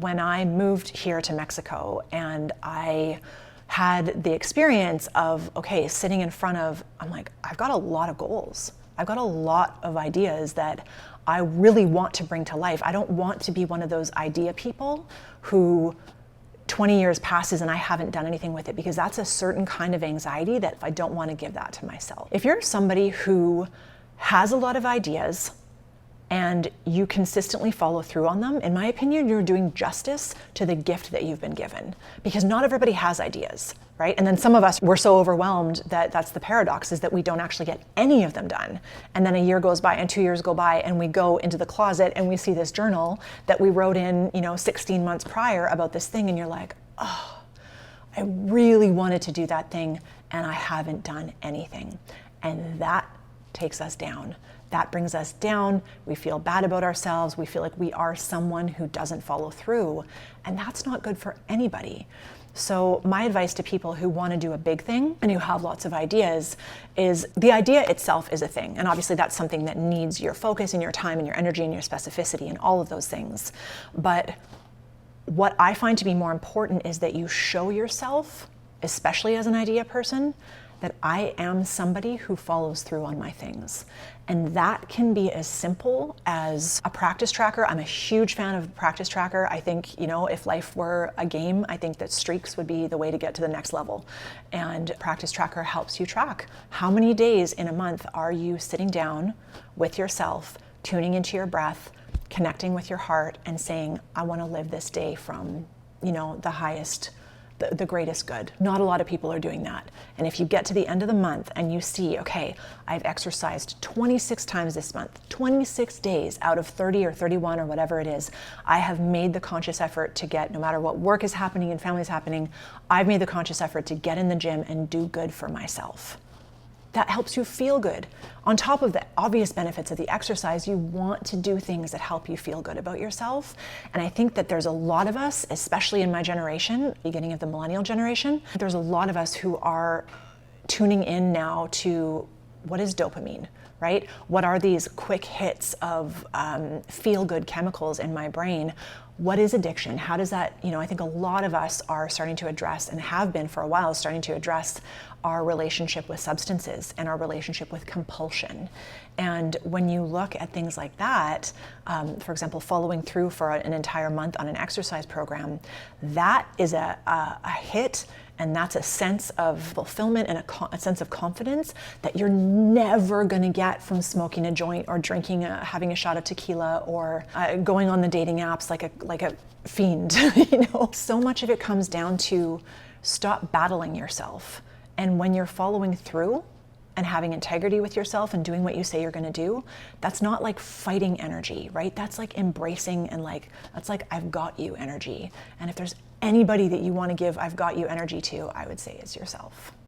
when I moved here to Mexico and I had the experience of, okay, sitting in front of, I'm like, I've got a lot of goals. I've got a lot of ideas that I really want to bring to life. I don't want to be one of those idea people who 20 years passes and I haven't done anything with it, because that's a certain kind of anxiety that I don't want to give that to myself. If you're somebody who has a lot of ideas and you consistently follow through on them, in my opinion, you're doing justice to the gift that you've been given, because not everybody has ideas, right? And then some of us, we're so overwhelmed that that's the paradox, is that we don't actually get any of them done. And then a year goes by and 2 years go by and we go into the closet and we see this journal that we wrote in, 16 months prior about this thing, and you're like, oh, I really wanted to do that thing and I haven't done anything. And that takes us down. That brings us down. We feel bad about ourselves. We feel like we are someone who doesn't follow through. And that's not good for anybody. So my advice to people who want to do a big thing and who have lots of ideas is, the idea itself is a thing. And obviously that's something that needs your focus and your time and your energy and your specificity and all of those things. But what I find to be more important is that you show yourself, especially as an idea person, that I am somebody who follows through on my things. And that can be as simple as a practice tracker. I'm a huge fan of a practice tracker. I think, if life were a game, I think that streaks would be the way to get to the next level. And practice tracker helps you track how many days in a month are you sitting down with yourself, tuning into your breath, connecting with your heart, and saying, I want to live this day from, the highest, the greatest good. Not a lot of people are doing that. And if you get to the end of the month and you see, okay, I've exercised 26 times this month, 26 days out of 30 or 31 or whatever it is, I have made the conscious effort to get, no matter what work is happening and family is happening, I've made the conscious effort to get in the gym and do good for myself. That helps you feel good. On top of the obvious benefits of the exercise, you want to do things that help you feel good about yourself. And I think that there's a lot of us, especially in my generation, beginning of the millennial generation, there's a lot of us who are tuning in now to, what is dopamine, right? What are these quick hits of feel-good chemicals in my brain? What is addiction? How does that, I think a lot of us are starting to address, and have been for a while, starting to address our relationship with substances and our relationship with compulsion. And when you look at things like that, for example, following through for an entire month on an exercise program, that is a hit. And that's a sense of fulfillment and a sense of confidence that you're never gonna get from smoking a joint or drinking, having a shot of tequila, or going on the dating apps like a fiend. So much of it comes down to stop battling yourself. And when you're following through and having integrity with yourself and doing what you say you're gonna do, that's not like fighting energy, right? That's like embracing, and that's like I've got you energy. And if there's anybody that you wanna give I've got you energy to, I would say it's yourself.